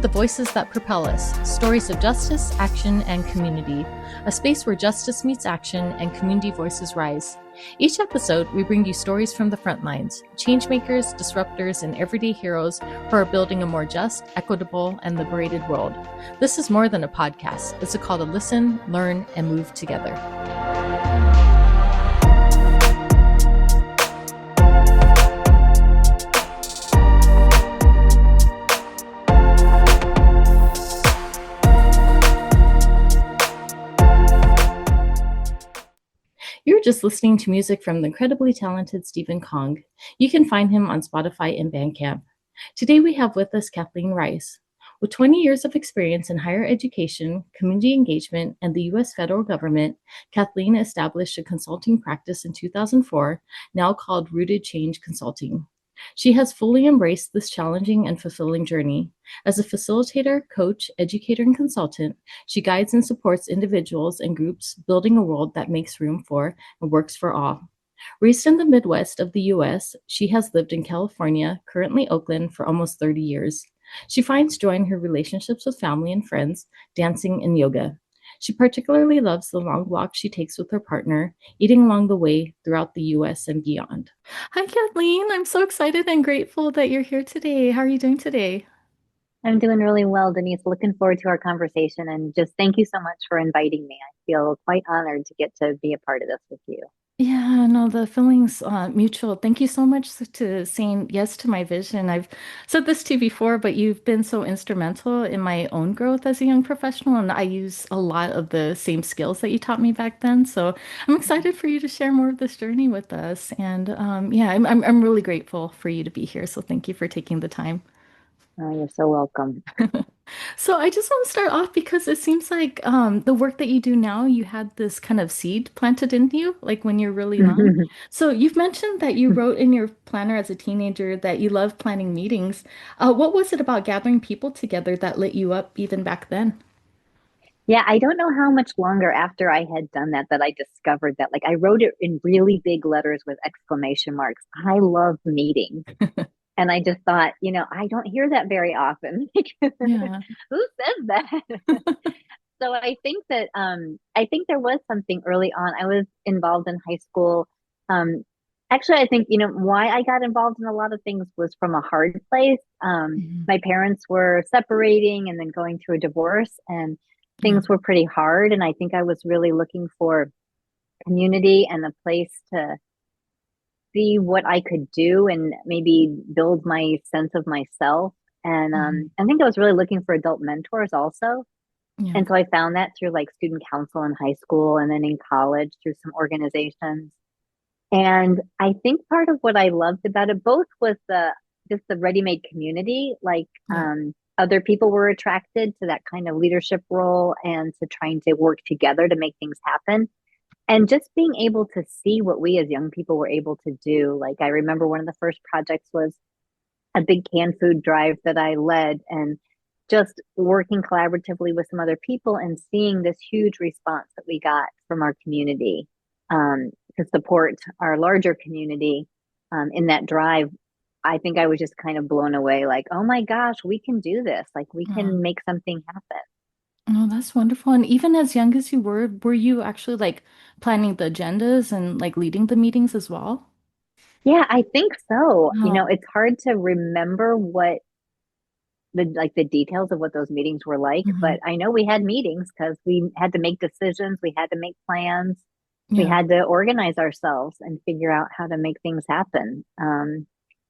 the voices that propel us, stories of justice, action, and community. A space where justice meets action and community voices rise. Each episode, we bring you stories from the front lines, changemakers, disruptors, and everyday heroes who are building a more just, equitable, and liberated world. This is more than a podcast. It's a call to listen, learn, and move together. You're just listening to music from the incredibly talented Stephen Kong. You can find him on Spotify and Bandcamp. Today we have with us Kathleen Rice. With 20 years of experience in higher education, community engagement, and the U.S. federal government, Kathleen established a consulting practice in 2004, now called Rooted Change Consulting. She has fully embraced this challenging and fulfilling journey. As a facilitator, coach, educator, and consultant, she guides and supports individuals and groups building a world that makes room for and works for all. Raised in the Midwest of the U.S., she has lived in California, currently Oakland, for almost 30 years. She finds joy in her relationships with family and friends, dancing, and yoga. She particularly loves the long walks she takes with her partner, eating along the way throughout the U.S. and beyond. Hi, Kathleen. I'm so excited and grateful that you're here today. How are you doing today? I'm doing really well, Denise. Looking forward to our conversation and just thank you so much for inviting me. I feel quite honored to get to be a part of this with you. Yeah, no, the feeling's mutual. Thank you so much to saying yes to my vision. I've said this to you before, but you've been so instrumental in my own growth as a young professional, and I use a lot of the same skills that you taught me back then. So I'm excited for you to share more of this journey with us. And yeah, I'm really grateful for you to be here. So thank you for taking the time. Oh, you're so welcome. So I just want to start off because it seems like the work that you do now, you had this kind of seed planted in you, like when you're really young. So you've mentioned that you wrote in your planner as a teenager that you love planning meetings. What was it about gathering people together that lit you up even back then? Yeah, I don't know how much longer after I had done that I discovered that. Like I wrote it in really big letters with exclamation marks. I love meetings. And I just thought, I don't hear that very often. Yeah. Who says that? So I think there was something early on. I was involved in high school. Um, Actually, I think, why I got involved in a lot of things was from a hard place. Mhm. My parents were separating and then going through a divorce, and Yeah. things were pretty hard. And I think I was really looking for community and a place to see what I could do and maybe build my sense of myself. And Mhm. I think I was really looking for adult mentors also. Yeah. And so I found that through like student council in high school and then in college through some organizations. And I think part of what I loved about it both was the just the ready-made community, like Yeah. other people were attracted to that kind of leadership role and to trying to work together to make things happen. And just being able to see what we as young people were able to do. Like I remember one of the first projects was a big canned food drive that I led and just working collaboratively with some other people and seeing this huge response that we got from our community to support our larger community in that drive. I think I was just kind of blown away, like, oh my gosh, we can do this. Like, we Oh, can make something happen. oh, that's wonderful. And even as young as you were you actually like planning the agendas and like leading the meetings as well? Yeah, I think so. Oh. It's hard to remember what the details of what those meetings were like, Mhm. but I know we had meetings because we had to make decisions, we had to make plans, we Yeah. had to organize ourselves and figure out how to make things happen.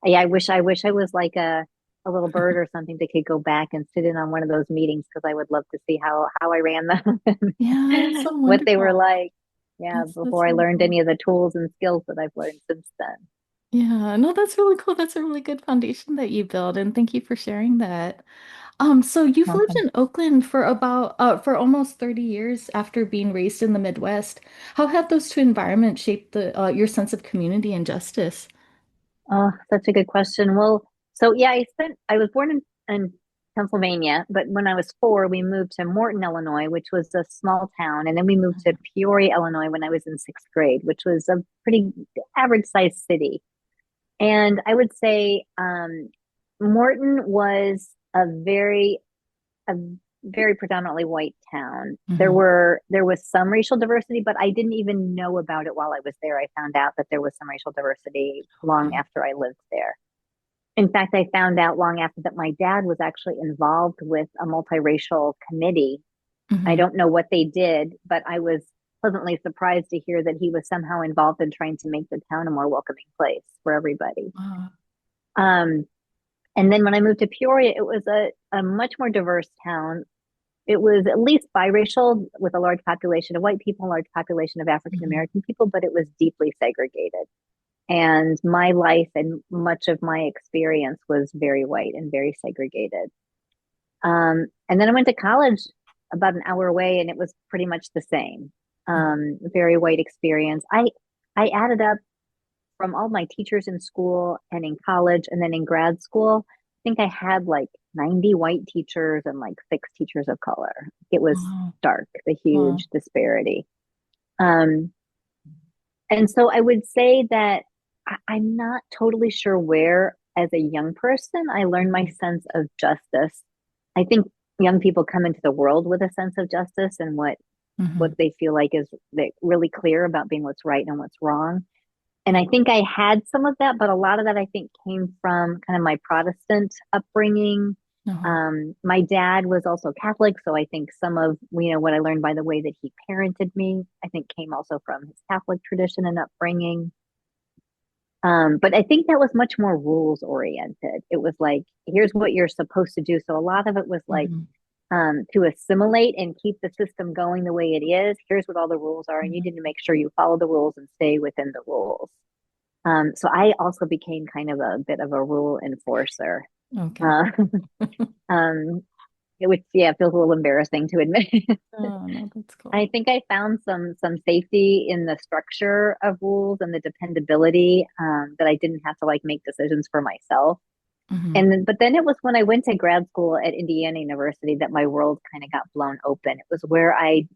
Yeah, I wish I was like a little bird or something that could go back and sit in on one of those meetings because I would love to see how I ran them Yeah, that's so what they were wonderful. like. Yeah, That's before I really learned cool. any of the tools and skills that I've learned since then. Yeah, no, that's really cool. That's a really good foundation that you built, and thank you for sharing that. So you've lived Welcome. in Oakland for about for almost 30 years after being raised in the Midwest. How have those two environments shaped the your sense of community and justice? Oh, such a good question. Well, so yeah, I was born in Pennsylvania, but when I was 4, we moved to Morton, Illinois, which was a small town. And then we moved to Peoria, Illinois when I was in 6th grade, which was a pretty average sized city. And I would say Morton was a very a very predominantly white town. Hmm. There was some racial diversity, but I didn't even know about it while I was there. I found out that there was some racial diversity long Okay. after I lived there. In fact, I found out long after that my dad was actually involved with a multiracial committee. I Hmm. don't know what they did, but I was pleasantly surprised to hear that he was somehow involved in trying to make the town a more welcoming place for everybody. Wow. Um, and then when I moved to Peoria, it was a much more diverse town. It was at least biracial with a large population of white people, a large population of African Hmm. American people, but it was deeply segregated. And my life and much of my experience was very white and very segregated. And then I went to college about an hour away, and it was pretty much the same. Very white experience. I added up from all my teachers in school and in college and then in grad school. I think I had like 90 white teachers and like 6 teachers of color. It was Wow. stark, the Wow. huge disparity. Um, and so I would say that I'm not totally sure where, as a young person, I learned my sense of justice. I think young people come into the world with a sense of justice and what Hmm. they feel like is really clear about being what's right and what's wrong. And I think I had some of that, but a lot of that I think came from kind of my Protestant upbringing. Uh-huh. My dad was also Catholic, so I think some of what I learned by the way that he parented me, I think came also from his Catholic tradition and upbringing. But I think that was much more rules oriented. It was like, here's what you're supposed to do. So a lot of it was like Hmm. to assimilate and keep the system going the way it is. Here's what all the rules are, and you Hmm. need to make sure you follow the rules and stay within the rules. So I also became kind of a bit of a rule enforcer, Okay. uh, um, which yeah feels a little embarrassing to admit. Oh, no, that's I cool. think I found some safety in the structure of rules and the dependability that I didn't have to like make decisions for myself. Hmm. And then, but then it was when I went to grad school at Indiana University that my world kind of got blown open. It was where I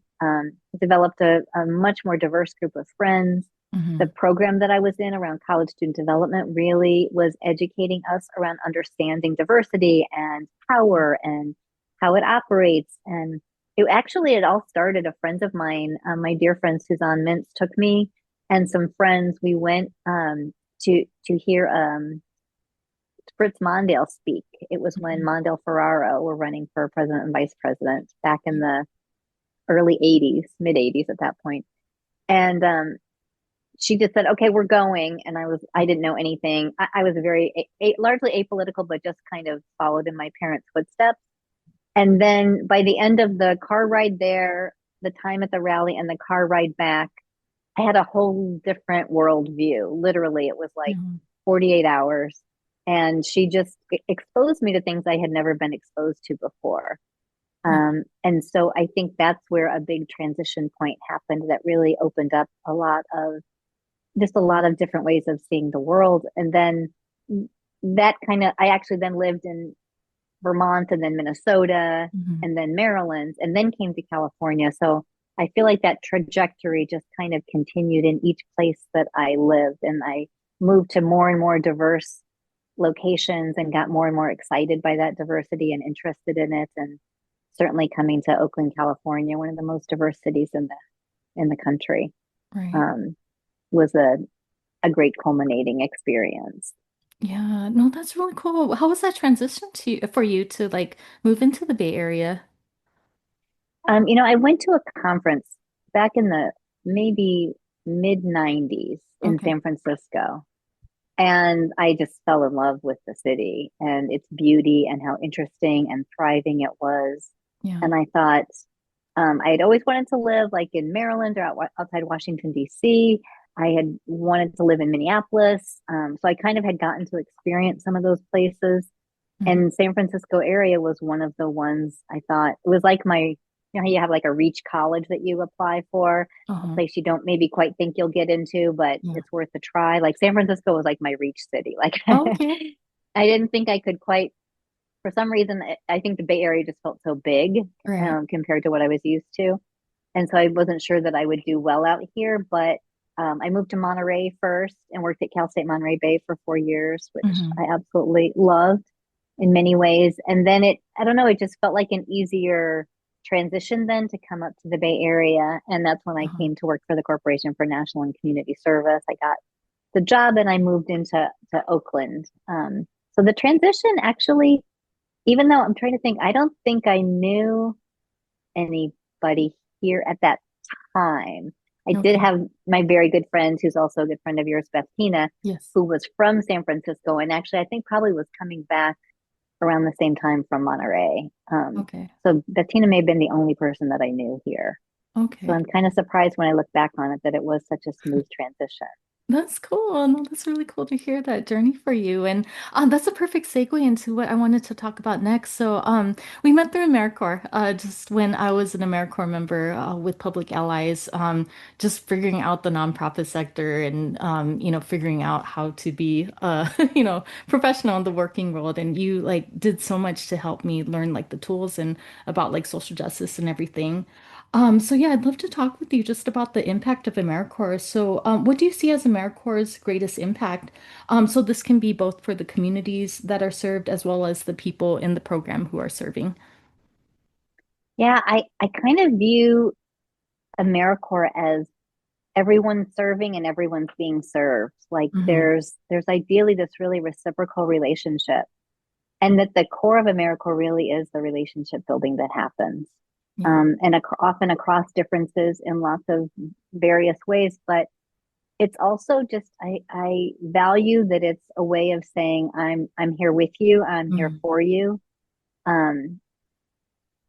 developed a much more diverse group of friends. The Hmm. program that I was in around college student development really was educating us around understanding diversity and power and how it operates. And it all started. A friend of mine, my dear friend Suzanne Mintz, took me and some friends. We went to hear Fritz Mondale speak. It was when Hmm. Mondale Ferraro were running for president and vice president back in the early 80s, mid 80s at that point. And she just said, okay, we're going. And I didn't know anything. I was largely apolitical, but just kind of followed in my parents' footsteps. And then by the end of the car ride there, the time at the rally and the car ride back, I had a whole different worldview. Literally, it was like Hmm. 48 hours. And she just exposed me to things I had never been exposed to before. And so I think that's where a big transition point happened that really opened up a lot of different ways of seeing the world. And then I actually then lived in Vermont and then Minnesota Hmm. and then Maryland and then came to California. So I feel like that trajectory just kind of continued in each place that I lived. And I moved to more and more diverse locations and got more and more excited by that diversity and interested in it. And certainly coming to Oakland, California, one of the most diverse cities in the country, Right. um, was a great culminating experience. Yeah. No, that's really cool. How was that transition for you to like move into the Bay Area? I went to a conference back in the maybe mid 90s in Okay. San Francisco. And I just fell in love with the city and its beauty and how interesting and thriving it was. Yeah. And I thought, I had always wanted to live like in Maryland or outside Washington, D.C. I had wanted to live in Minneapolis. So I kind of had gotten to experience some of those places. Hmm. And San Francisco area was one of the ones I thought it was like how you have like a reach college that you apply for, a Uh-huh. place you don't maybe quite think you'll get into, but Yeah. it's worth a try. Like San Francisco was like my reach city. Like Oh, okay. I didn't think I could quite, for some reason, I think the Bay Area just felt so big Right. compared to what I was used to. And so I wasn't sure that I would do well out here, but I moved to Monterey first and worked at Cal State Monterey Bay for 4 years, which Hmm. I absolutely loved. in many ways. And then I don't know, it just felt like an easier transition then to come up to the Bay Area. And that's when I Uh-huh. came to work for the Corporation for National and Community Service. I got the job and I moved into to Oakland. So the transition actually, even though I'm trying to think, I don't think I knew anybody here at that time. I did Okay. have my very good friend, who's also a good friend of yours, Bettina, Yes. who was from San Francisco, and actually I think probably was coming back around the same time from Monterey. Okay. So Bettina may have been the only person that I knew here. So Okay. I'm kind of surprised when I look back on it that it was such a smooth transition. That's cool. No, that's really cool to hear that journey for you. And that's a perfect segue into what I wanted to talk about next. So, we met through AmeriCorps, just when I was an AmeriCorps member with Public Allies, just figuring out the nonprofit sector and, figuring out how to be, professional in the working world. And you like did so much to help me learn like the tools and about like social justice and everything. So yeah, I'd love to talk with you just about the impact of AmeriCorps. So, what do you see as AmeriCorps' greatest impact? So this can be both for the communities that are served as well as the people in the program who are serving. Yeah, I kind of view AmeriCorps as everyone's serving and everyone's being served. Like Hmm. there's ideally this really reciprocal relationship. And that the core of AmeriCorps really is the relationship building that happens. Yeah. And often across differences in lots of various ways, but it's also just I value that it's a way of saying I'm here with you, I'm here Hmm. for you. Um,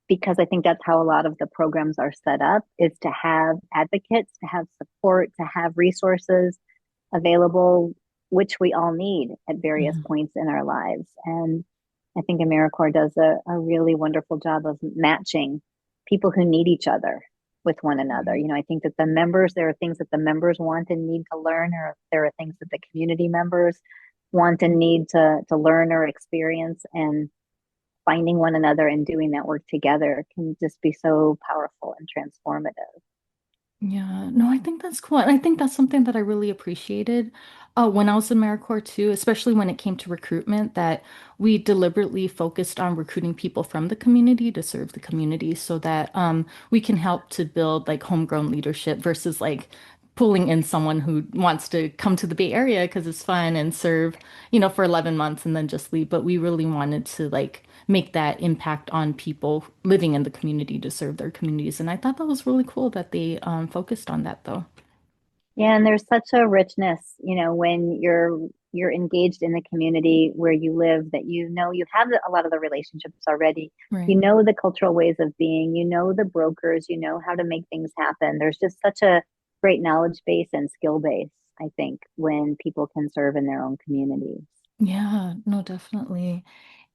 because I think that's how a lot of the programs are set up is to have advocates, to have support, to have resources available, which we all need at various Hmm. points in our lives. And I think AmeriCorps does a really wonderful job of matching people who need each other with one another. Right. I think that there are things that the members want and need to learn, or there are things that the community members want and need to learn or experience. And finding one another and doing that work together can just be so powerful and transformative. Yeah, no, I think that's cool. And I think that's something that I really appreciated when I was in AmeriCorps too, especially when it came to recruitment, that we deliberately focused on recruiting people from the community to serve the community so that we can help to build like homegrown leadership versus like pulling in someone who wants to come to the Bay Area because it's fun and serve, for 11 months and then just leave. But we really wanted to like make that impact on people living in the community to serve their communities. And I thought that was really cool that they focused on that though. Yeah, and there's such a richness, when you're engaged in the community where you live that you have a lot of the relationships already. You Right. know the cultural ways of being, you know the brokers, you know how to make things happen. There's just such a great knowledge base and skill base, I think, when people can serve in their own communities. Yeah, no, definitely.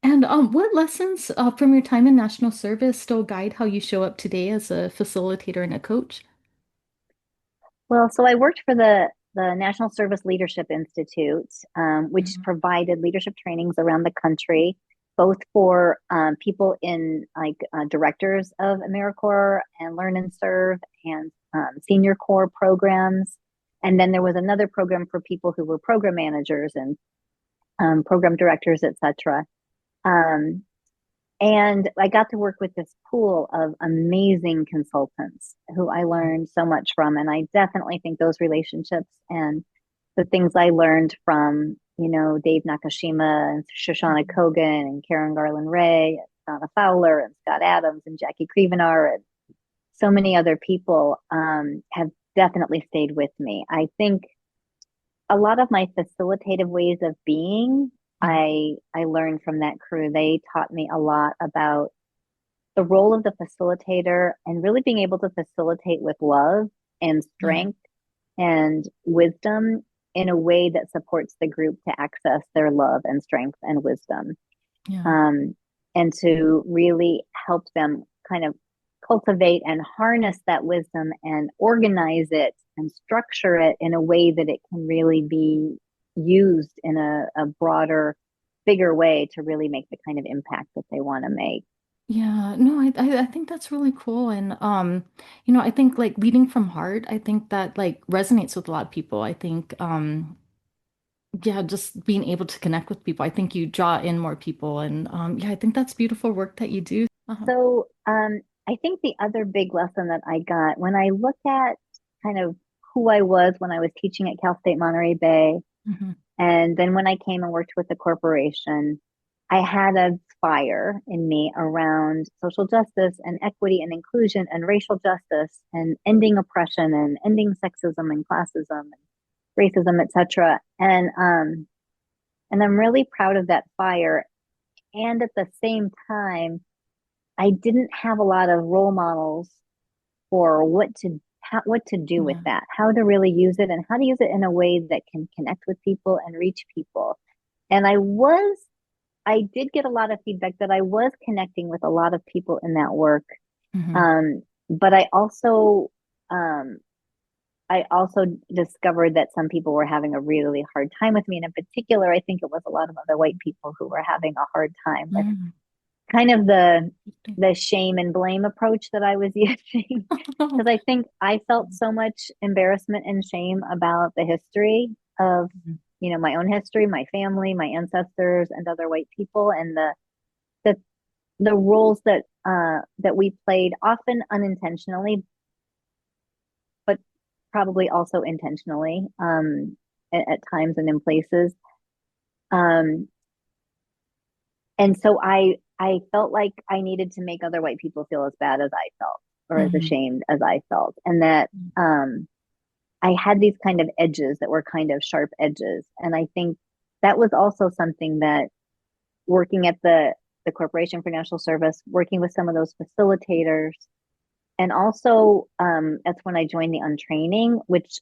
And what lessons from your time in national service still guide how you show up today as a facilitator and a coach? Well, so I worked for the National Service Leadership Institute, which Mhm. provided leadership trainings around the country, both for people in like directors of AmeriCorps and Learn and Serve and senior corps programs. And then there was another program for people who were program managers and program directors, et cetera. Um, and I got to work with this pool of amazing consultants who I learned so much from. And I definitely think those relationships and the things I learned from, Dave Nakashima and Shoshana Mhm. Kogan and Karen Garland Ray, Donna Fowler and Scott Adams and Jackie Crevenar and so many other people have definitely stayed with me. I think a lot of my facilitative ways of being, Mhm. I learned from that crew. They taught me a lot about the role of the facilitator and really being able to facilitate with love and Yeah, strength and wisdom in a way that supports the group to access their love and strength and wisdom. yeah, Um, and to really help them kind of cultivate and harness that wisdom and organize it and structure it in a way that it can really be used in a broader, bigger way to really make the kind of impact that they want to make. yeah. No, I think that's really cool. And I think like leading from heart, I think that like resonates with a lot of people. I think yeah, just being able to connect with people. I think you draw in more people, and yeah, I think that's beautiful work that you do. So, I think the other big lesson that I got when I look at kind of who I was when I was teaching at Cal State Monterey Bay, Mhm. and then when I came and worked with the corporation, I had a fire in me around social justice and equity and inclusion and racial justice and ending oppression and ending sexism and classism and racism, etc. And I'm really proud of that fire. And at the same time, I didn't have a lot of role models for what to do with Yeah. that, how to really use it, and how to use it in a way that can connect with people and reach people. And I did get a lot of feedback that I was connecting with a lot of people in that work. Hmm. But um, I also discovered that some people were having a really hard time with me. And in particular, I think it was a lot of other white people who were having a hard time with Mm. kind of Interesting. the shame and blame approach that I was using. Because I think I felt so much embarrassment and shame about the history of, Mhm. my own history, my family, my ancestors, and other white people, and the the roles that we played, often unintentionally, but probably also intentionally, at times and in places. Um, and so I felt like I needed to make other white people feel as bad as I felt, or as Mhm. ashamed as I felt, and that um, I had these kind of edges that were kind of sharp edges. And I think that was also something that, working at the Corporation for National Service, working with some of those facilitators, and also that's when I joined the Untraining, which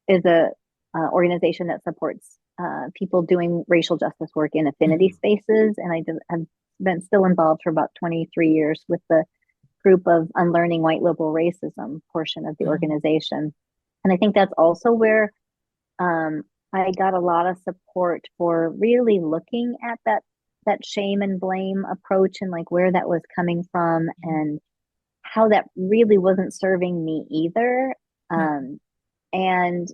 is a organization that supports people doing racial justice work in affinity Mhm. spaces. And have been still involved for about 23 years with the group of Unlearning White Liberal Racism portion of the Mhm. organization. And I think that's also where um, I got a lot of support for really looking at that shame and blame approach, and like where that was coming from, Mhm. and how that really wasn't serving me either. Yeah. Um, and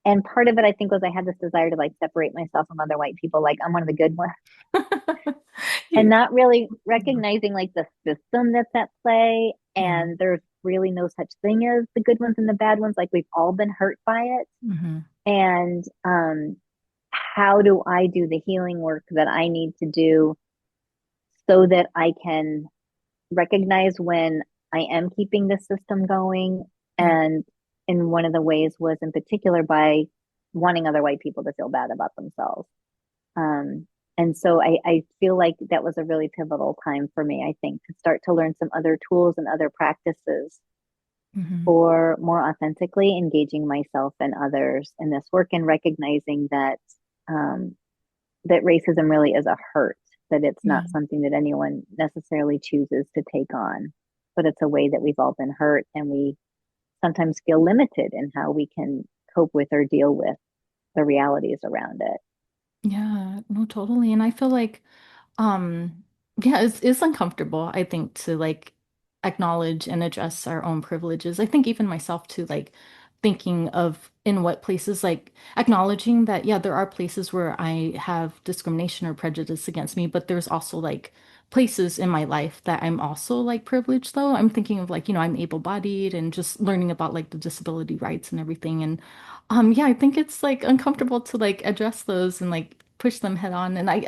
and part of it, I think, was I had this desire to like separate myself from other white people, like I'm one of the good ones, and You- not really recognizing like the system that's at play. Yeah. And there's really no such thing as the good ones and the bad ones. Like, we've all been hurt by it. Mhm. And how do I do the healing work that I need to do so that I can recognize when I am keeping the system going? Yeah. And in one of the ways was in particular by wanting other white people to feel bad about themselves. Um, and so I feel like that was a really pivotal time for me, I think, to start to learn some other tools and other practices Mhm. for more authentically engaging myself and others in this work, and recognizing um, that racism really is a hurt, that it's Yeah. not something that anyone necessarily chooses to take on, but it's a way that we've all been hurt, and we sometimes feel limited in how we can cope with or deal with the realities around it. Yeah. No, totally. And I feel like Um, yeah, it's uncomfortable, I think, to like acknowledge and address our own privileges. I think even myself too, like thinking of in what places, like acknowledging that, yeah, there are places where I have discrimination or prejudice against me, but there's also like places in my life that I'm also like privileged though. I'm thinking of like, I'm able-bodied and just learning about like the disability rights and everything. And yeah, I think it's like uncomfortable to like address those and like push them head on. And I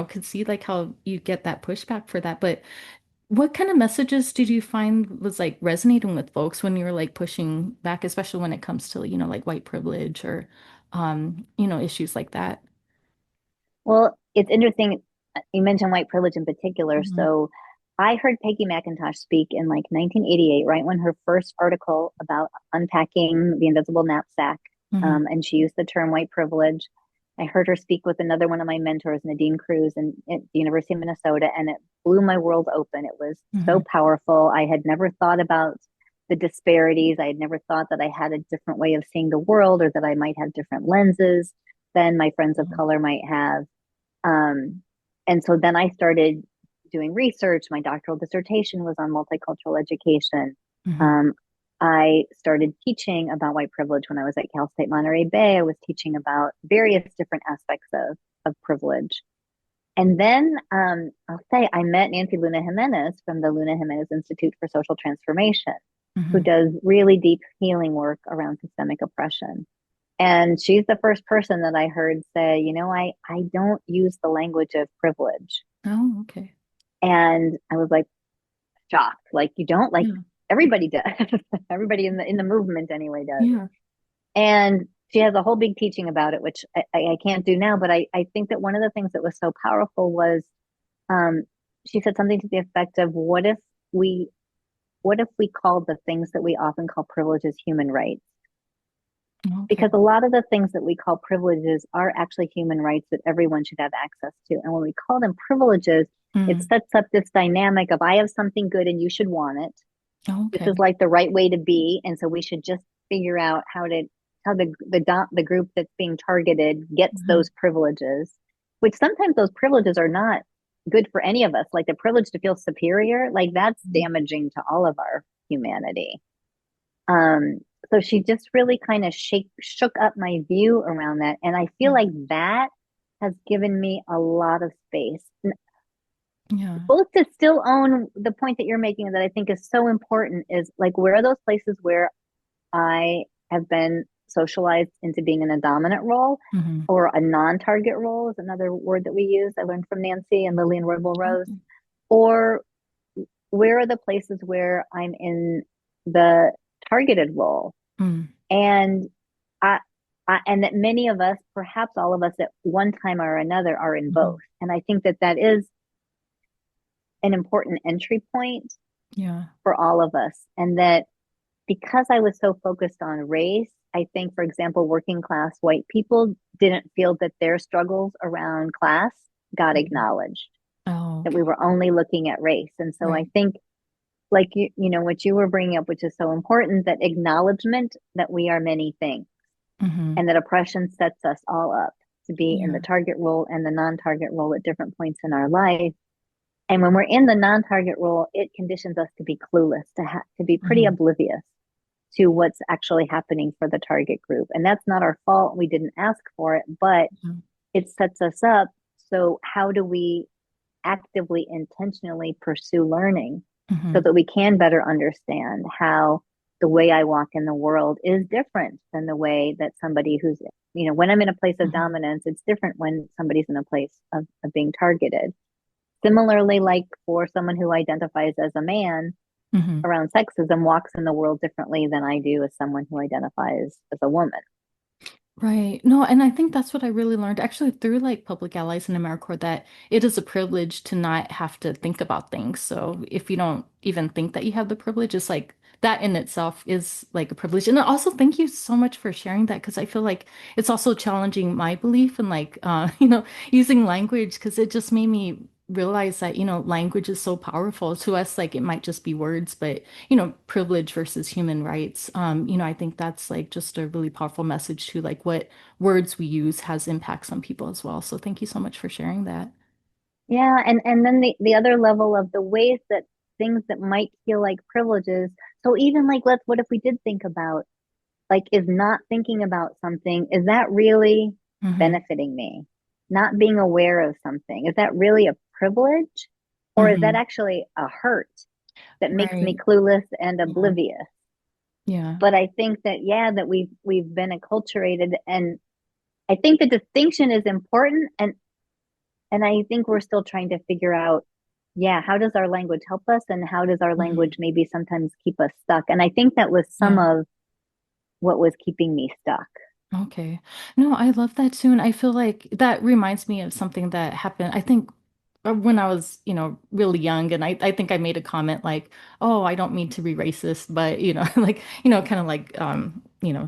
could see like how you get that pushback for that. But what kind of messages did you find was like resonating with folks when you were like pushing back, especially when it comes to, like white privilege or, issues like that? Well, it's interesting. You mentioned white privilege in particular. Mhm. So I heard Peggy McIntosh speak in like 1988, right when her first article about unpacking the invisible knapsack, Mhm. and she used the term white privilege. I heard her speak with another one of my mentors, Nadine Cruz, at the University of Minnesota, and it blew my world open. It was so Mhm. powerful. I had never thought about the disparities. I had never thought that I had a different way of seeing the world, or that I might have different lenses than my friends of Mhm. color might have. um, and so then I started doing research. My doctoral dissertation was on multicultural education. Mhm. Um, I started teaching about white privilege when I was at Cal State Monterey Bay. I was teaching about various different aspects of privilege. And then I'll say I met Nancy Luna Jimenez from the Luna Jimenez Institute for Social Transformation, who Hmm. does really deep healing work around systemic oppression. And she's the first person that I heard say, I don't use the language of privilege. Oh, okay. And I was like shocked. Like you don't like Yeah. everybody does. Everybody in the movement anyway does. Yeah. And she has a whole big teaching about it, which I can't do now. But I think that one of the things that was so powerful was um, she said something to the effect of we what if we called the things that we often call privileges human rights? Okay. Because a lot of the things that we call privileges are actually human rights that everyone should have access to. And when we call them privileges, it Mm. sets up this dynamic of I have something good and you should want it. This Okay. is like the right way to be, and so we should just figure out how the group that's being targeted gets Mhm. those privileges, which sometimes those privileges are not good for any of us. Like the privilege to feel superior, like that's damaging to all of our humanity. Um, so she just really kind of shook up my view around that, and I feel Yeah. like that has given me a lot of space Yeah. both to still own the point that you're making that I think is so important is like where are those places where I have been socialized into being in a dominant role Hmm. or a non-target role is another word that we use. I learned from Nancy and Lillian Roybal Rose. Okay. Or where are the places where I'm in the targeted role? Mm. And I, and that many of us, perhaps all of us at one time or another are in both. Mhm. And I think that that is an important entry point Yeah. for all of us. And that because I was so focused on race, I think, for example, working class white people didn't feel that their struggles around class got Mhm. acknowledged, Oh, that we okay. were only looking at race. And so I Right. think, like what you were bringing up, which is so important, that acknowledgement that we are many things Hmm. and that oppression sets us all up to be in the Yeah. target role and the non target role at different points in our life. And when we're in the non target role, it conditions us to be clueless, to be pretty Hmm. oblivious to what's actually happening for the target group. And that's not our fault. We didn't ask for it, but it sets us up. So, how do we actively, intentionally pursue learning so Hmm. that we can better understand how the way I walk in the world is different than the way that somebody who's, when I'm in a place of Hmm. dominance, it's different when somebody's in a place of being targeted. Similarly, like for someone who identifies as a man, Hmm. around sexism walks in the world differently than I do as someone who identifies as a woman. Right. No, and I think that's what I really learned actually through like Public Allies and AmeriCorps that it is a privilege to not have to think about things. So if you don't even think that you have the privilege, it's like that in itself is like a privilege. And also thank you so much for sharing that because I feel like it's also challenging my belief and like using language because it just made me realize that, language is so powerful to us. Like it might just be words, but privilege versus human rights. I think that's like just a really powerful message to like what words we use has impacts on people as well. So thank you so much for sharing that. Yeah, and then the other level of the ways that things that might feel like privileges. So even like let's what if we did think about like is not thinking about something, is that really Hmm. benefiting me? Not being aware of something, is that really a privilege? Or is that Hmm. actually a hurt that makes me Right. clueless and Yeah. oblivious? Yeah. But I think that yeah, that we've been acculturated, and I think the distinction is important, and I think we're still trying to figure out, yeah, how does our language help us, and how does our Hmm. language maybe sometimes keep us stuck? And I think that was some Yeah. of what was keeping me stuck. Okay. No, I love that too. And I feel like that reminds me of something that happened, I think, when I was, really young. And I think I made a comment like, oh, I don't mean to be racist, but, like, kind of like,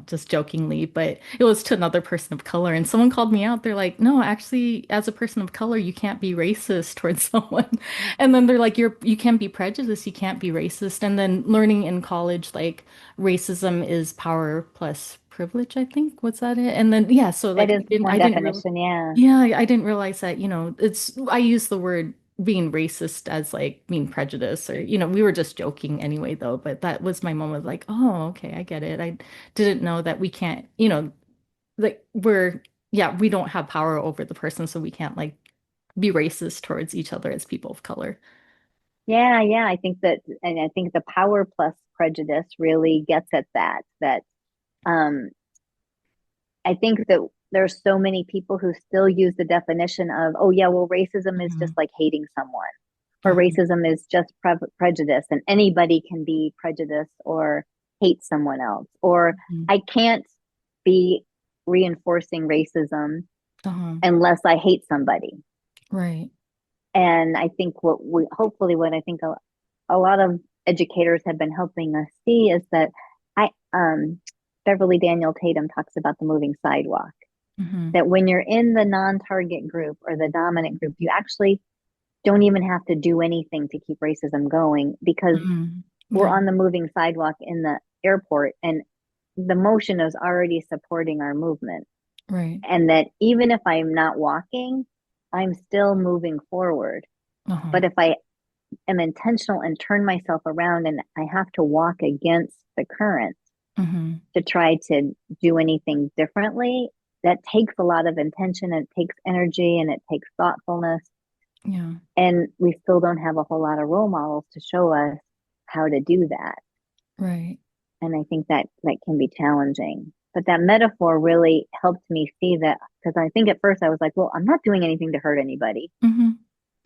just jokingly, but it was to another person of color. And someone called me out. They're like, no, actually, as a person of color, you can't be racist towards someone. And then they're like, you can't be prejudiced. You can't be racist. And then learning in college, like, racism is power plus privilege, I think. What's that it? And then yeah, so That like is one I didn't really definition, yeah. yeah, I didn't realize that, it's I use the word being racist as like being prejudiced or, we were just joking anyway, though. But that was my moment of like, oh, okay, I get it. I didn't know that we can't, like yeah, we don't have power over the person, so we can't like be racist towards each other as people of color. Yeah, yeah. I think that, and I think the power plus prejudice really gets at that, um, I think that there's so many people who still use the definition of, oh yeah, well, racism is just Hmm. like hating someone, or Uh-huh. racism is just prejudice, and anybody can be prejudiced or hate someone else, or Mhm. I can't be reinforcing racism Uh-huh. unless I hate somebody. Right. And I think what I think a lot of educators have been helping us see is that I, Beverly Daniel Tatum talks about the moving sidewalk, Hmm. that when you're in the non-target group or the dominant group, you actually don't even have to do anything to keep racism going because Hmm. we're Yeah. on the moving sidewalk in the airport and the motion is already supporting our movement. Right. And that even if I'm not walking, I'm still moving forward. Uh-huh. But if I am intentional and turn myself around and I have to walk against the current Hmm. to try to do anything differently, that takes a lot of intention, it takes energy, and it takes thoughtfulness. Yeah. And we still don't have a whole lot of role models to show us how to do that. Right. And I think that that can be challenging. But that metaphor really helped me see that because I think at first I was like, well, I'm not doing anything to hurt anybody. Hmm.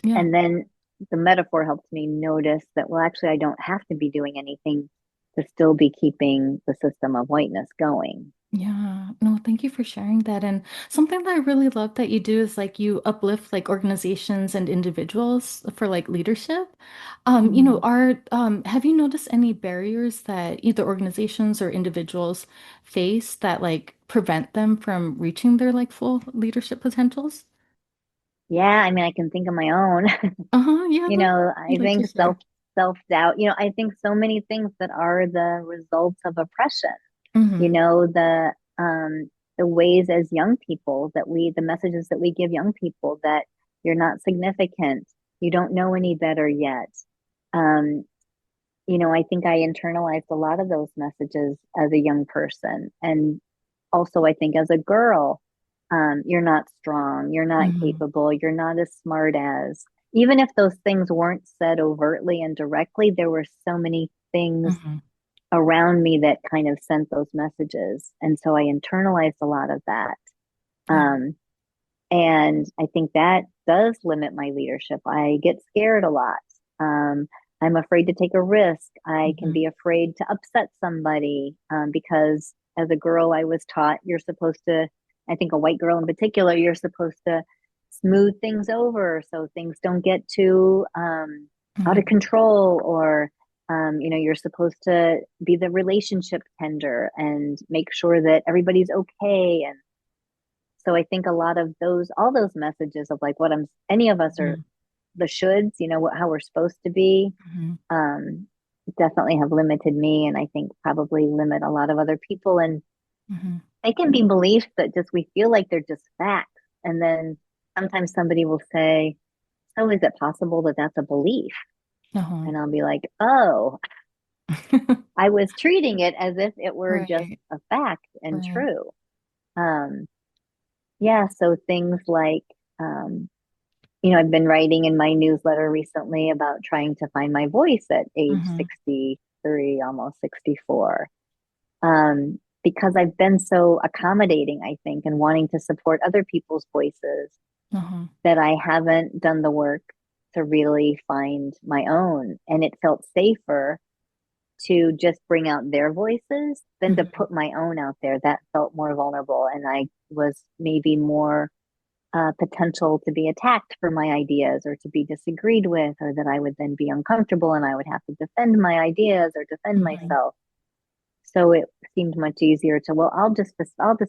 Yeah. And then the metaphor helped me notice that, well, actually, I don't have to be doing anything to still be keeping the system of whiteness going. Yeah, no, thank you for sharing that. And something that I really love that you do is like you uplift like organizations and individuals for like leadership. Mm. Have you noticed any barriers that either organizations or individuals face that like prevent them from reaching their like full leadership potentials? Yeah, I mean, I can think of my own. Uh-huh, yeah, I I'd like to think share. self-doubt, I think so many things that are the results of oppression, you Mm-hmm. know, the ways as young people that the messages that we give young people that you're not significant, you don't know any better yet. Um, I think I internalized a lot of those messages as a young person. And also, I think as a girl, you're not strong, you're not Mm-hmm. capable, you're not as smart as. Even if those things weren't said overtly and directly, there were so many things Mm-hmm. around me that kind of sent those messages. And so I internalized a lot of that. Yeah. Um, and I think that does limit my leadership. I get scared a lot. Um, I'm afraid to take a risk. I can Mm-hmm. be afraid to upset somebody because as a girl, I was taught you're supposed to, I think a white girl in particular, you're supposed to smooth things over so things don't get too out of Mm-hmm. control or you're supposed to be the relationship tender and make sure that everybody's okay. And so I think a lot of all those messages of like any of us are Mm-hmm. the shoulds, how we're supposed to be, Mm-hmm. um, definitely have limited me and I think probably limit a lot of other people. And Mm-hmm. they can be beliefs that just we feel like they're just facts. And then sometimes somebody will say, so is it possible that that's a belief? Uh-huh. And I'll be like, oh, I was treating it as if it were just Right. a fact and Right. true. Um, yeah, so things like, um, I've been writing in my newsletter recently about trying to find my voice at age Mm-hmm. 63, almost 64. Because I've been so accommodating, I think, and wanting to support other people's voices Uh-huh. that I haven't done the work to really find my own. And it felt safer to just bring out their voices than to Mm-hmm. put my own out there. That felt more vulnerable. And I was maybe more potential to be attacked for my ideas or to be disagreed with, or that I would then be uncomfortable and I would have to defend my ideas or defend Mm-hmm. myself. So it seemed much easier to, well, I'll just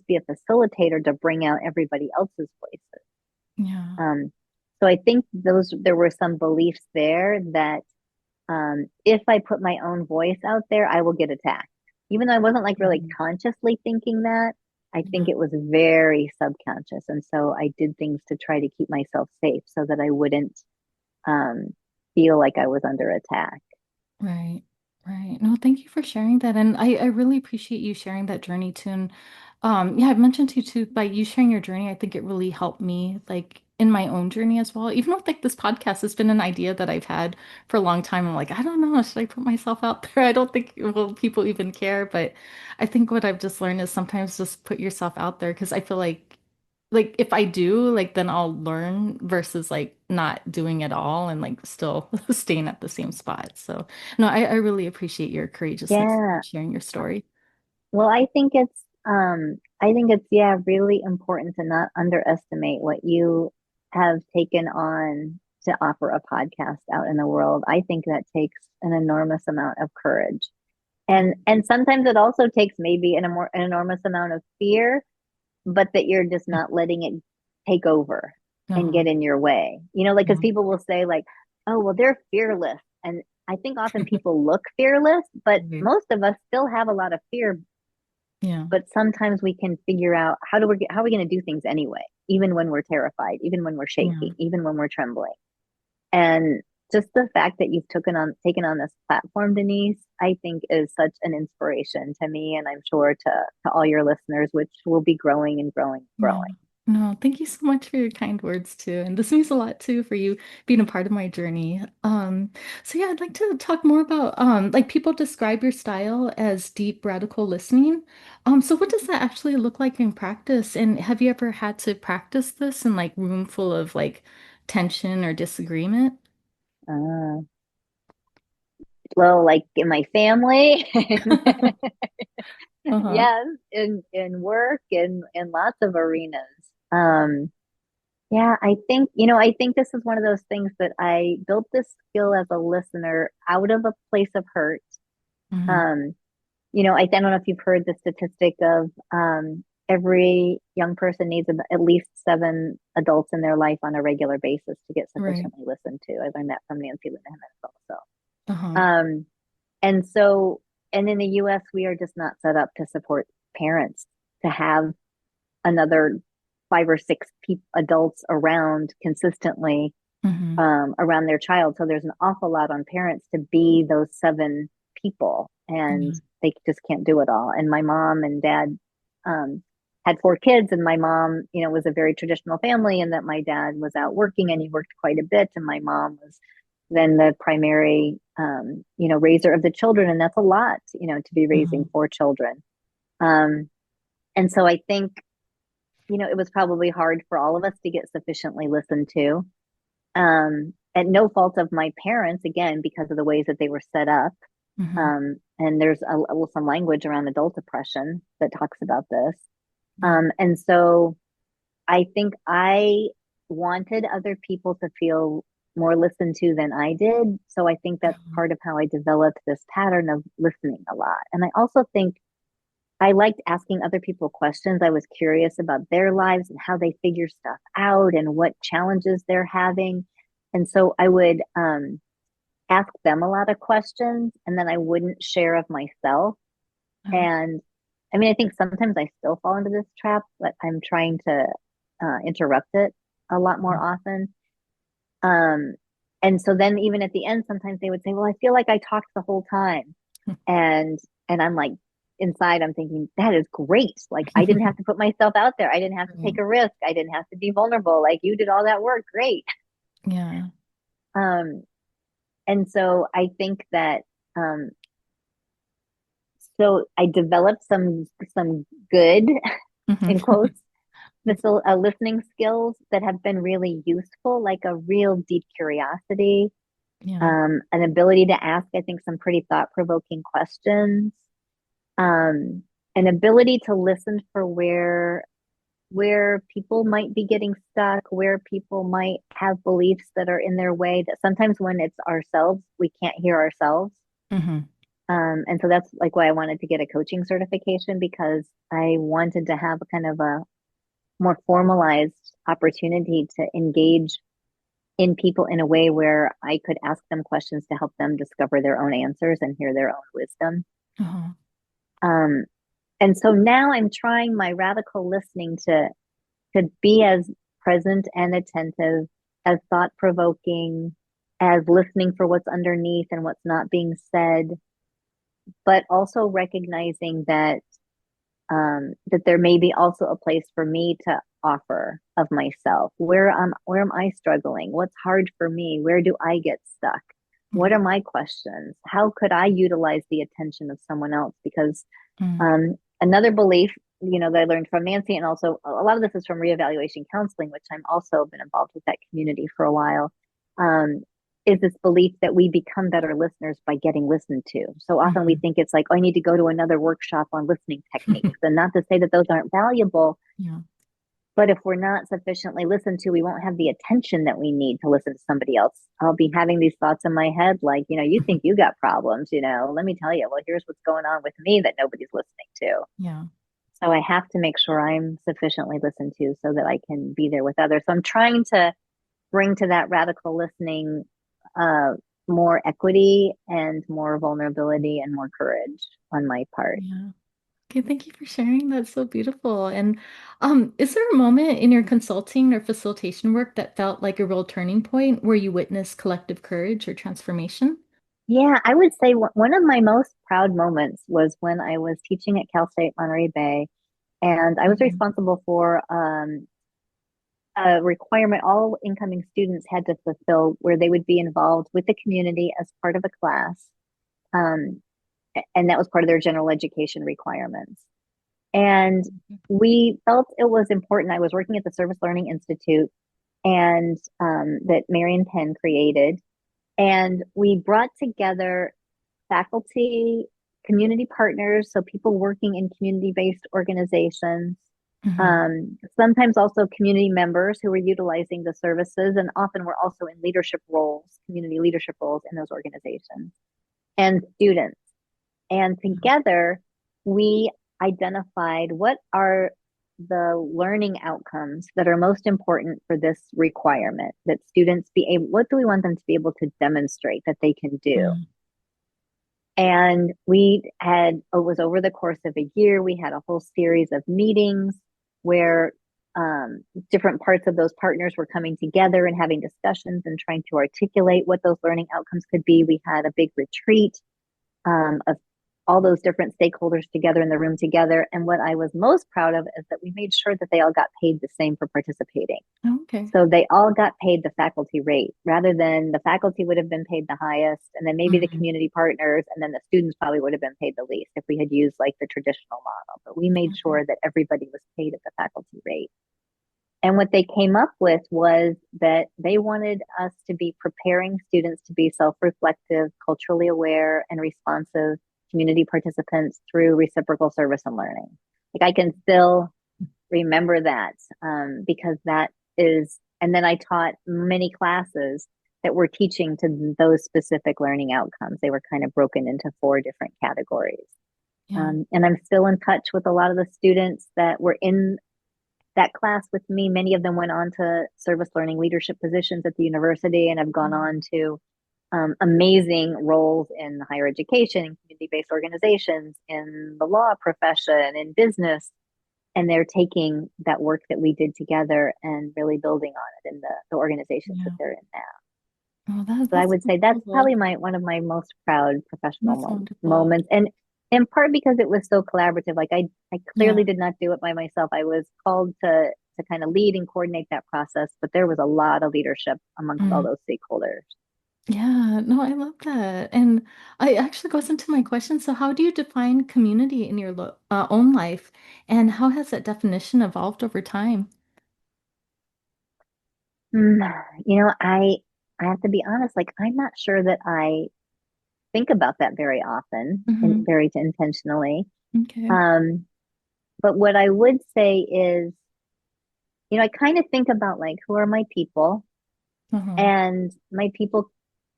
be a facilitator to bring out everybody else's voices. Yeah. Um, so I think there were some beliefs there that if I put my own voice out there, I will get attacked. Even though I wasn't like really Mhm. consciously thinking that, I think Yeah. it was very subconscious. And so I did things to try to keep myself safe so that I wouldn't um, feel like I was under attack. Right, right. No, thank you for sharing that. And I really appreciate you sharing that journey too. And yeah, I've mentioned to you too, by you sharing your journey, I think it really helped me like in my own journey as well. Even with like this podcast has been an idea that I've had for a long time. I'm like, I don't know, should I put myself out there? I don't think will people even care. But I think what I've just learned is sometimes just put yourself out there because I feel like if I do, like then I'll learn versus like not doing it all and like still staying at the same spot. So no, I really appreciate your courageousness in Yeah. sharing your story. Well, I think it's, yeah, really important to not underestimate what you have taken on to offer a podcast out in the world. I think that takes an enormous amount of courage. And sometimes it also takes maybe an enormous amount of fear, but that you're just not letting it take over and Uh-huh. get in your way. You know, like, because Yeah. people will say, like, oh, well, they're fearless. And I think often people look fearless, but Right. most of us still have a lot of fear. Yeah. But sometimes we can figure out how are we going to do things anyway, even when we're terrified, even when we're Yeah. shaking, even when we're trembling. And just the fact that you've taken on this platform, Denise, I think is such an inspiration to me, and I'm sure to all your listeners, which will be growing and growing and Yeah. growing. No, thank you so much for your kind words too. And this means a lot too for you being a part of my journey. So yeah, I'd like to talk more about like people describe your style as deep radical listening. So what does that actually look like in practice? And have you ever had to practice this in like room full of like tension or disagreement? Uh, well, like in my family, Uh-huh. yes, in work, in lots of arenas. Um, Yeah, I think this is one of those things that I built this skill as a listener out of a place of hurt. Hmm. Um, I don't know if you've heard the statistic of every young person needs at least seven adults in their life on a regular basis to get Right. sufficiently listened to. I learned that from Nancy Linehan also. Uh-huh. Um, and so, and in the US, we are just not set up to support parents to have another five or six adults around consistently Hmm. around their child. So there's an awful lot on parents to be those seven people, and Yeah. they just can't do it all. And my mom and dad um, had four kids, and my mom, was a very traditional family, and that my dad was out working and he worked quite a bit, and my mom was then the primary, raiser of the children, and that's a lot, to be raising Hmm. four children. Um, and so I think it was probably hard for all of us to get sufficiently listened to. At no fault of my parents, again, because of the ways that they were set up. Hmm. And there's some language around adult oppression that talks about this. Yeah. And so I think I wanted other people to feel more listened to than I did. So I think that's Uh-huh. part of how I developed this pattern of listening a lot. And I also think I liked asking other people questions. I was curious about their lives and how they figure stuff out and what challenges they're having. And so I would ask them a lot of questions, and then I wouldn't share of myself. Uh-huh. And I mean, I think sometimes I still fall into this trap, but I'm trying to interrupt it a lot more often. Um, and so then even at the end, sometimes they would say, well, I feel like I talked the whole time. And I'm like, inside, I'm thinking, that is great. Like, I didn't have to put myself out there. I didn't have to take Right. a risk. I didn't have to be vulnerable. Like, you did all that work. Great. Yeah. Um, and so I think that, um, so I developed some good, in Hmm. quotes, listening skills that have been really useful, like a real deep curiosity, Yeah. an ability to ask, I think, some pretty thought-provoking questions, um, an ability to listen for where people might be getting stuck, where people might have beliefs that are in their way, that sometimes when it's ourselves, we can't hear ourselves. Hmm. And so that's like why I wanted to get a coaching certification, because I wanted to have a kind of a more formalized opportunity to engage in people in a way where I could ask them questions to help them discover their own answers and hear their own wisdom. Uh-huh. Um, and so now I'm trying my radical listening to be as present and attentive, as thought provoking. as listening for what's underneath and what's not being said, but also recognizing that that there may be also a place for me to offer of myself. Where am I struggling? What's hard for me? Where do I get stuck? What Yeah. are my questions? How could I utilize the attention of someone else? Because Mm. another belief, that I learned from Nancy, and also a lot of this is from reevaluation counseling, which I'm also been involved with that community for a while. Um, is this belief that we become better listeners by getting listened to. So often we Mhm. think it's like, oh, I need to go to another workshop on listening techniques. And not to say that those aren't valuable, Yeah. but if we're not sufficiently listened to, we won't have the attention that we need to listen to somebody else. I'll be having these thoughts in my head like, you think you got problems, let me tell you, well, here's what's going on with me that nobody's listening to. Yeah. So I have to make sure I'm sufficiently listened to so that I can be there with others. So I'm trying to bring to that radical listening uh, more equity and more vulnerability and more courage on my part. Yeah. Okay, thank you for sharing. That's so beautiful. And is there a moment in your consulting or facilitation work that felt like a real turning point where you witnessed collective courage or transformation? Yeah, I would say one of my most proud moments was when I was teaching at Cal State Monterey Bay, and I was Mhm. responsible for a requirement all incoming students had to fulfill where they would be involved with the community as part of a class. Um, and that was part of their general education requirements. And we felt it was important. I was working at the Service Learning Institute and that Marion Penn created. And we brought together faculty, community partners, so people working in community-based organizations, Mhm. sometimes also community members who were utilizing the services, and often were also in leadership roles, community leadership roles in those organizations, and students. And together, we identified what are the learning outcomes that are most important for this requirement that students be able, what do we want them to be able to demonstrate that they can do? Mm. And it was over the course of a year, we had a whole series of meetings where different parts of those partners were coming together and having discussions and trying to articulate what those learning outcomes could be. We had a big retreat of all those different stakeholders together in the room together. And what I was most proud of is that we made sure that they all got paid the same for participating. Oh, okay. So they all got paid the faculty rate rather than the faculty would have been paid the highest, and then maybe the Mhm. community partners, and then the students probably would have been paid the least if we had used like the traditional model. But we made Okay. sure that everybody was paid at the faculty rate. And what they came up with was that they wanted us to be preparing students to be self reflective, culturally aware, and responsive community participants through reciprocal service and learning. Like I can still remember that because that is, and then I taught many classes that were teaching to those specific learning outcomes. They were kind of broken into 4 different categories. Yeah. And I'm still in touch with a lot of the students that were in that class with me. Many of them went on to service learning leadership positions at the university and have gone Mm. on to amazing roles in higher education, in community based organizations, in the law profession, in business. And they're taking that work that we did together and really building on it in the organizations that Yeah. they're in now. Oh, So I that's would so say that's cool. probably one of my most proud professional That's wonderful. moments. And in part because it was so collaborative. Like I Yeah. clearly did not do it by myself. I was called to kind of lead and coordinate that process, but there was a lot of leadership amongst all Mm. those stakeholders. Yeah, no, I love that. And I actually goes into my question. So, how do you define community in your own life, and how has that definition evolved over time? Mm, I have to be honest, like I'm not sure that I think about that very often and Hmm. very intentionally. Okay. Um, but what I would say is, I kind of think about like who are my people, Uh-huh. and my people,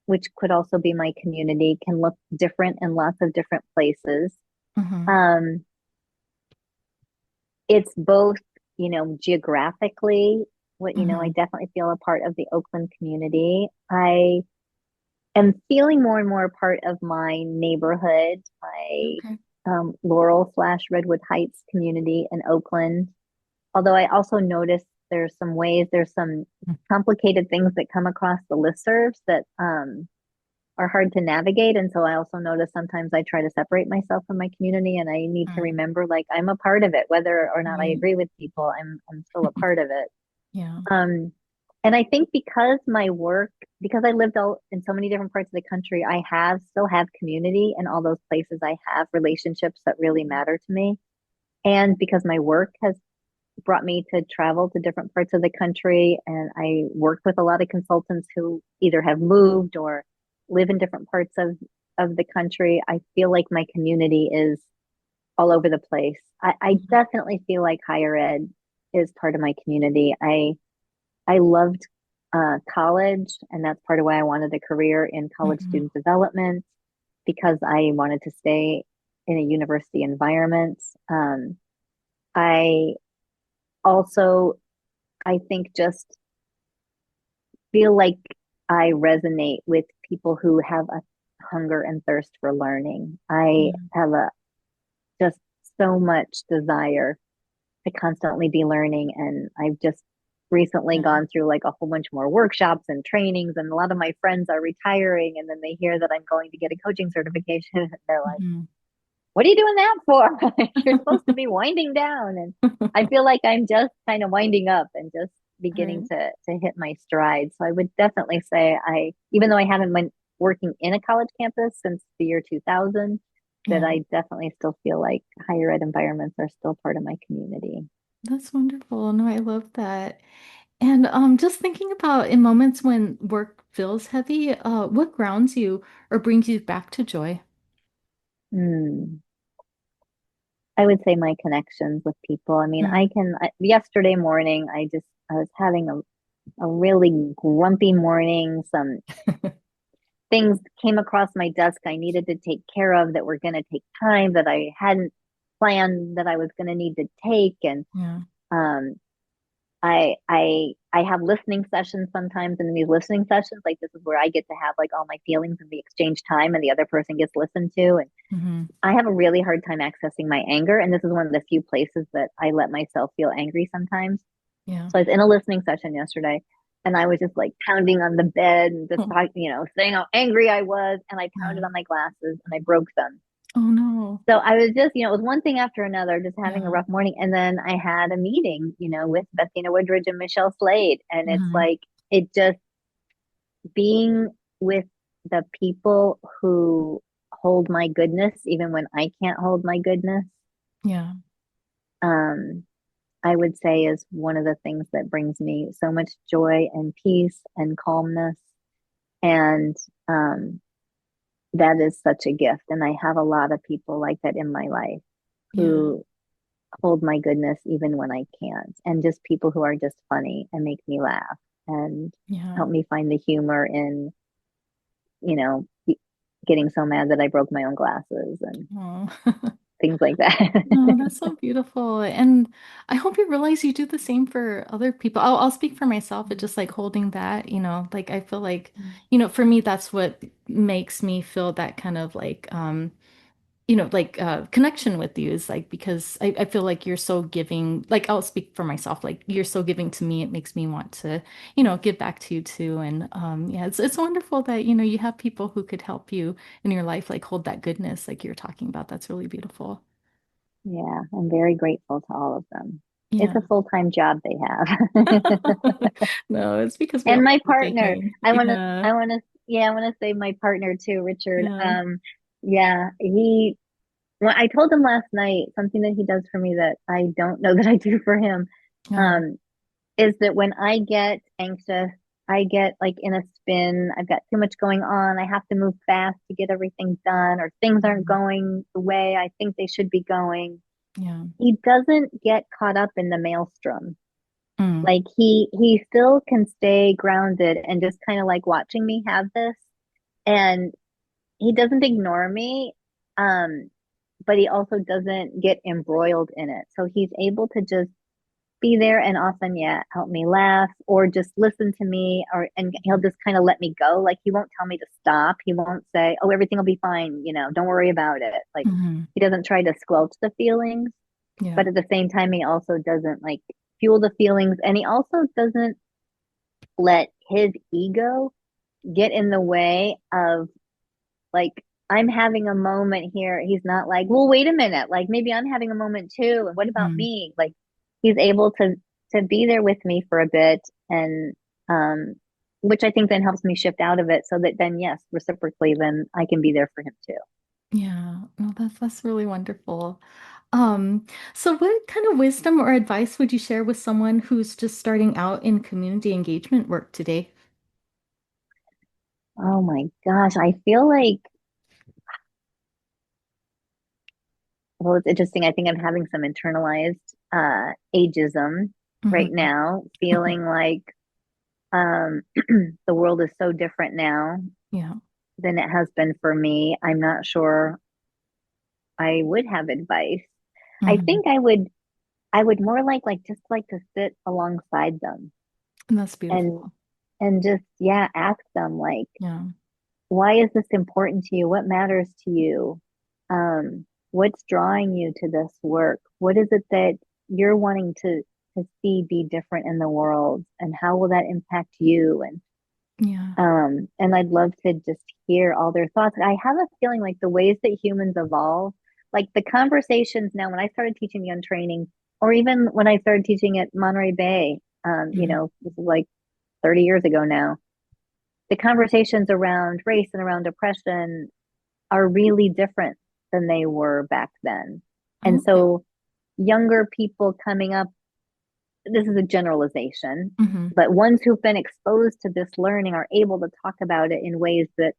which could also be my community, can look different in lots of different places. Uh-huh. Um, it's both, geographically, I Uh-huh. definitely feel a part of the Oakland community. I am feeling more and more a part of my neighborhood, my Okay. Laurel/Redwood Heights community in Oakland. Although I also notice There's some ways, there's some complicated things that come across the listservs that are hard to navigate. And so I also notice sometimes I try to separate myself from my community and I need to Mm, remember like I'm a part of it, whether or not I right. agree with people, I'm still a part of it. Yeah. Um, and I think because my work, because I lived all in so many different parts of the country, I have still have community in all those places. I have relationships that really matter to me. And because my work has brought me to travel to different parts of the country, and I work with a lot of consultants who either have moved or live in different parts of the country. I feel like my community is all over the place. I Mhm. definitely feel like higher ed is part of my community. I loved college, and that's part of why I wanted a career in college Mhm. student development because I wanted to stay in a university environment. I also, I think, just feel like I resonate with people who have a hunger and thirst for learning. I Yeah. have a just so much desire to constantly be learning. And I've just recently Yeah. gone through like a whole bunch more workshops and trainings. And a lot of my friends are retiring. And then they hear that I'm going to get a coaching certification. And they're like, Mhm. what are you doing that for? You're supposed to be winding down. And I feel like I'm just kind of winding up and just beginning Right. to hit my stride. So I would definitely say even though I haven't been working in a college campus since the year 2000, that Yeah. I definitely still feel like higher ed environments are still part of my community. That's wonderful. No, I love that. And just thinking about in moments when work feels heavy, what grounds you or brings you back to joy? Hmm. I would say my connections with people. I mean, Mm. yesterday morning, I was having a really grumpy morning. Some things came across my desk I needed to take care of that were going to take time that I hadn't planned that I was going to need to take. And Yeah. um, I have listening sessions sometimes, and in these listening sessions, like this is where I get to have like all my feelings and the exchange time, and the other person gets listened to. And Hmm. I have a really hard time accessing my anger, and this is one of the few places that I let myself feel angry sometimes. Yeah. So I was in a listening session yesterday and I was just like pounding on the bed and just Oh, talking, saying how angry I was. And I pounded yeah. on my glasses and I broke them. Oh no. So I was just, it was one thing after another, just having a Yeah. rough morning. And then I had a meeting, with Bethina Woodridge and Michelle Slade. And it's Hmm. like, it just being with the people who hold my goodness, even when I can't hold my goodness. Yeah. Um, I would say is one of the things that brings me so much joy and peace and calmness. And that is such a gift. And I have a lot of people like that in my life Yeah. who hold my goodness even when I can't. And just people who are just funny and make me laugh and Yeah. help me find the humor in, you know, getting so mad that I broke my own glasses and Oh. things like that. No, that's so beautiful. And I hope you realize you do the same for other people. I'll speak for myself. It's just like holding that, like I feel like, for me, that's what makes me feel that kind of like, like connection with you is like because I feel like you're so giving, like I'll speak for myself, like you're so giving to me, it makes me want to, give back to you too. And yeah, it's wonderful that, you have people who could help you in your life, like hold that goodness like you're talking about. That's really beautiful. Yeah, I'm very grateful to all of them. It's Yeah. a full-time job they have. No, it's because we And all my have a big partner, hand. Yeah. yeah, I want to say my partner too, Richard. Yeah. Yeah, well, I told him last night something that he does for me that I don't know that I do for him. Oh. Um, is that when I get anxious, I get like in a spin. I've got too much going on. I have to move fast to get everything done, or things aren't Mhm. going the way I think they should be going. Yeah. He doesn't get caught up in the maelstrom. Mm. Like he still can stay grounded and just kind of like watching me have this. And he doesn't ignore me. But he also doesn't get embroiled in it. So he's able to just be there and often, yeah, help me laugh or just listen to me and he'll just kind of let me go. Like he won't tell me to stop. He won't say, oh, everything will be fine, don't worry about it. Like Hmm. he doesn't try to squelch the feelings, Yeah. but at the same time, he also doesn't like fuel the feelings. And he also doesn't let his ego get in the way of like, I'm having a moment here. He's not like, well, wait a minute. Like maybe I'm having a moment too. And what about Mm. me? Like he's able to be there with me for a bit and um which I think then helps me shift out of it so that then yes, reciprocally then I can be there for him too. Yeah, no, that's really wonderful. Um, so what kind of wisdom or advice would you share with someone who's just starting out in community engagement work today? Oh my gosh, I feel like well it's interesting. I think I'm having some internalized ageism right Hmm. now, feeling like um the world is so different now Yeah. than it has been for me. I'm not sure I would have advice. I Hmm. think I would more like just like to sit alongside them And that's and beautiful. just yeah, ask them like, Yeah. why is this important to you? What matters to you? What's drawing you to this work? What is it that you're wanting to see be different in the world? And how will that impact you? Yeah. And I'd love to just hear all their thoughts. I have a feeling like the ways that humans evolve, like the conversations now, when I started teaching the untraining, or even when I started teaching at Monterey Bay, Hmm. this is like 30 years ago now, the conversations around race and around oppression are really different than they were back then. And Okay. so younger people coming up, this is a generalization, Hmm. but ones who've been exposed to this learning are able to talk about it in ways that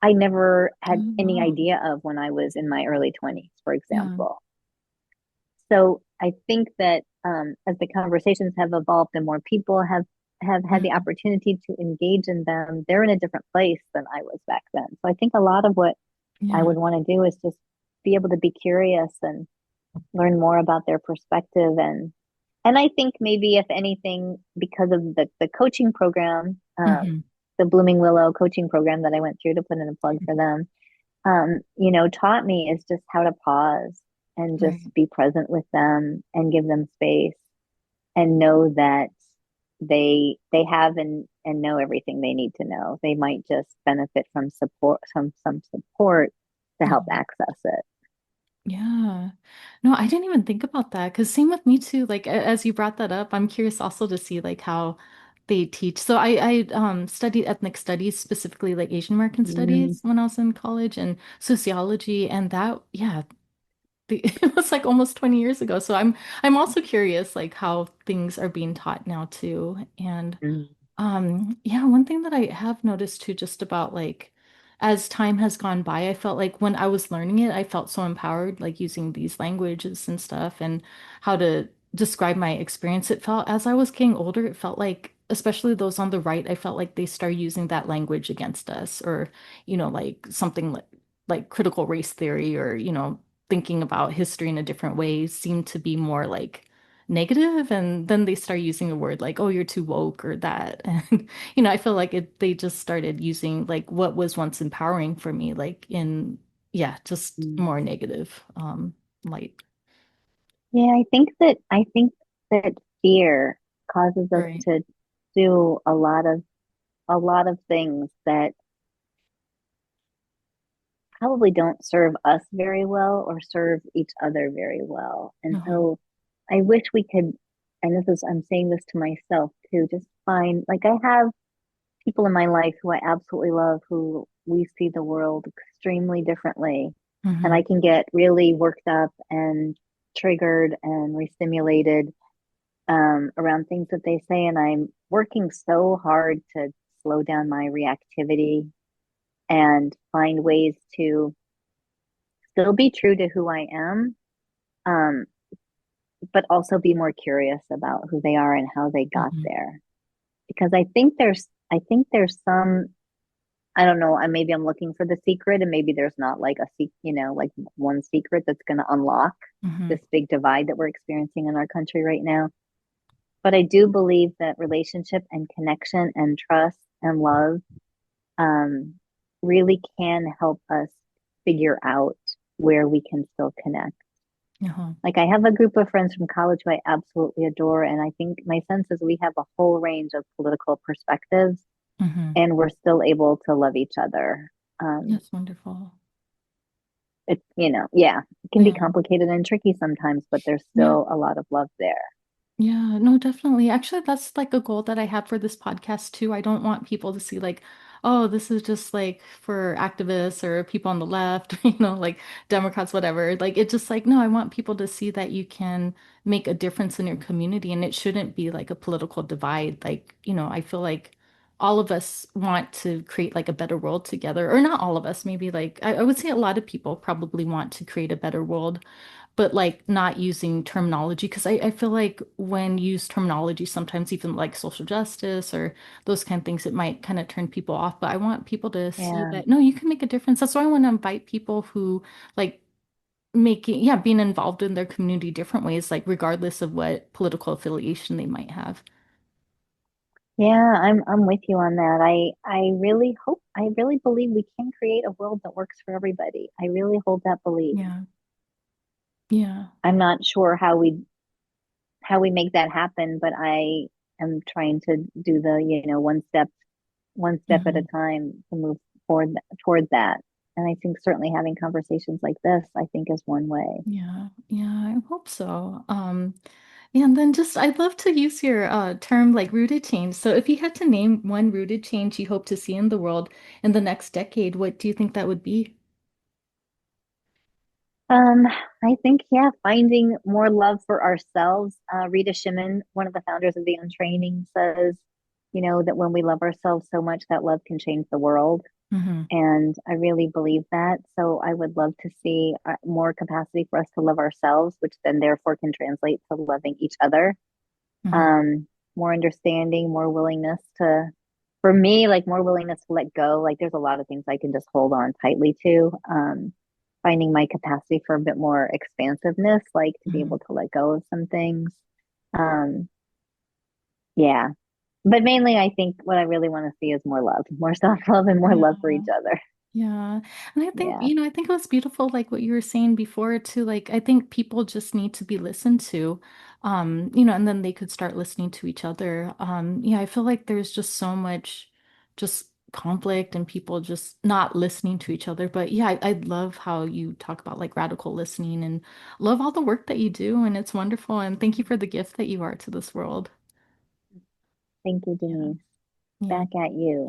I never had Oh, any wow. idea of when I was in my early 20s, for Yeah. example. So I think that as the conversations have evolved and more people have had the Hmm. opportunity to engage in them, they're in a different place than I was back then. So I think a lot of what I Yeah. would want to do is just be able to be curious and learn more about their perspective and I think maybe if anything, because of the coaching program, Hmm. the Blooming Willow coaching program that I went through to put in a plug for them, taught me is just how to pause and just Right. be present with them and give them space and know that they have and know everything they need to know. They might just benefit from support, some support to help Yeah. access it. Yeah. No, I didn't even think about that because same with me too. Like as you brought that up, I'm curious also to see like how they teach. So I studied ethnic studies, specifically like Asian American Mm, studies when I was in college and sociology and that yeah, it was like almost 20 years ago. So I'm also curious like how things are being taught now too. And mm, yeah, one thing that I have noticed too, just about like as time has gone by, I felt like when I was learning it, I felt so empowered, like using these languages and stuff and how to describe my experience. It felt as I was getting older, it felt like, especially those on the right, I felt like they start using that language against us, or, like something like critical race theory, or, thinking about history in a different way seemed to be more like negative, and then they start using a word like, oh, you're too woke or that. And I feel like they just started using like what was once empowering for me, like in, yeah, just mm. more negative light. Yeah, I think that fear causes us Right. to do a lot of things that probably don't serve us very well or serve each other very well. And Uh-huh. so I wish we could, and I'm saying this to myself too, just find, like, I have people in my life who I absolutely love, who we see the world extremely differently. And Hmm. I can get really worked up and triggered and restimulated around things that they say. And I'm working so hard to slow down my reactivity and find ways to still be true to who I am, um, but also be more curious about who they are and how they got Hmm. there. Because I think there's some, I don't know, maybe I'm looking for the secret, and maybe there's not like like one secret that's going to unlock Hmm. this big divide that we're experiencing in our country right now. But I do believe that relationship and connection and trust and love um, really can help us figure out where we can still connect. Uh-huh. Like I have a group of friends from college who I absolutely adore, and I think my sense is we have a whole range of political perspectives, Hmm. and we're still able to love each other. Um, That's wonderful. it, yeah, it can be Yeah. complicated and tricky sometimes, but there's Yeah. still a lot of love there. Yeah, no, definitely. Actually, that's like a goal that I have for this podcast too. I don't want people to see like, oh, this is just like for activists or people on the left, like Democrats, whatever. Like it's just like, no, I want people to see that you can make a difference in your community and it shouldn't be like a political divide. Like, I feel like all of us want to create like a better world together, or not all of us, maybe like I would say a lot of people probably want to create a better world, but like not using terminology because I feel like when used terminology, sometimes even like social justice or those kind of things, it might kind of turn people off. But I want people to see Yeah. that no, you can make a difference. That's why I want to invite people who like being involved in their community different ways, like regardless of what political affiliation they might have. Yeah, I'm with you on that. I really believe we can create a world that works for everybody. I really hold that belief. Yeah. Yeah. I'm not sure how we make that happen, but I am trying to do the, one step at a Mhm. time to move toward that. And I think certainly having conversations like this, I think is one way. Yeah. Yeah. I hope so. Yeah, and then just I'd love to use your term like rooted change. So if you had to name one rooted change you hope to see in the world in the next decade, what do you think that would be? Um, I think, yeah, finding more love for ourselves. Rita Shimon, one of the founders of the Untraining, says, that when we love ourselves so much, that love can change the world. Hmm. And I really believe that. So I would love to see more capacity for us to love ourselves, which then therefore can translate to loving each other. Hmm. More understanding, more willingness for me, like more willingness to let go. Like there's a lot of things I can just hold on tightly to. Finding my capacity for a bit more expansiveness, like to be Hmm. able to let go of some things. Um, yeah. But mainly, I think what I really want to see is more love, more self-love and more love for Yeah. each other. Yeah. And I think, Yeah. I think it was beautiful, like what you were saying before too. Like I think people just need to be listened to. And then they could start listening to each other. Yeah, I feel like there's just so much just conflict and people just not listening to each other. But yeah, I love how you talk about like radical listening and love all the work that you do. And it's wonderful. And thank you for the gift that you are to this world. Thank you, Yeah. Denise. Yeah. Back at you.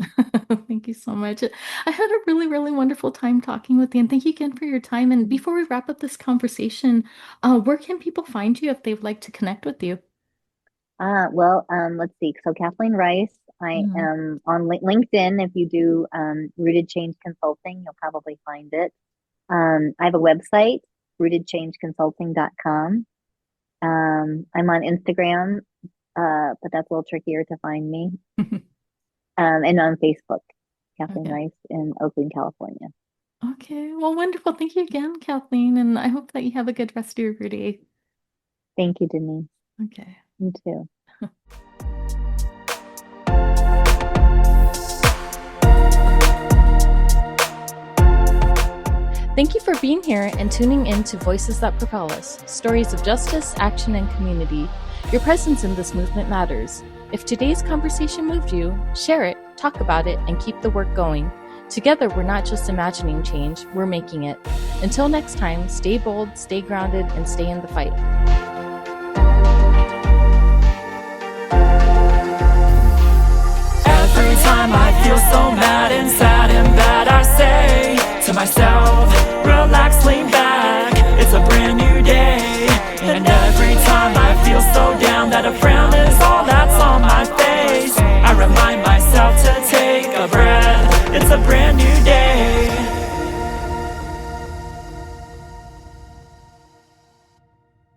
Thank you so much. I had a really, really wonderful time talking with you, and thank you again for your time. And before we wrap up this conversation, where can people find you if they'd like to connect with you? Well, let's see. So Kathleen Rice, I Mhm. am on LinkedIn. If you do Rooted Change Consulting, you'll probably find it. I have a website, rootedchangeconsulting.com. I'm on Instagram, but that's a little trickier to find me. And on Facebook, Kathleen Okay. Rice in Oakland, California. Okay. Well, wonderful. Thank you again, Kathleen, and I hope that you have a good rest of your day. Thank you, Denise. Okay. You too. Thank you for being here and tuning in to Voices That Propel Us, stories of justice, action, and community. Your presence in this movement matters. If today's conversation moved you, share it, talk about it, and keep the work going. Together, we're not just imagining change, we're making it. Until next time, stay bold, stay grounded, and stay in the fight. Every time I feel so mad and sad and bad, I say to myself, relax, lean back, it's a brand new day. And every time I feel so down that a friend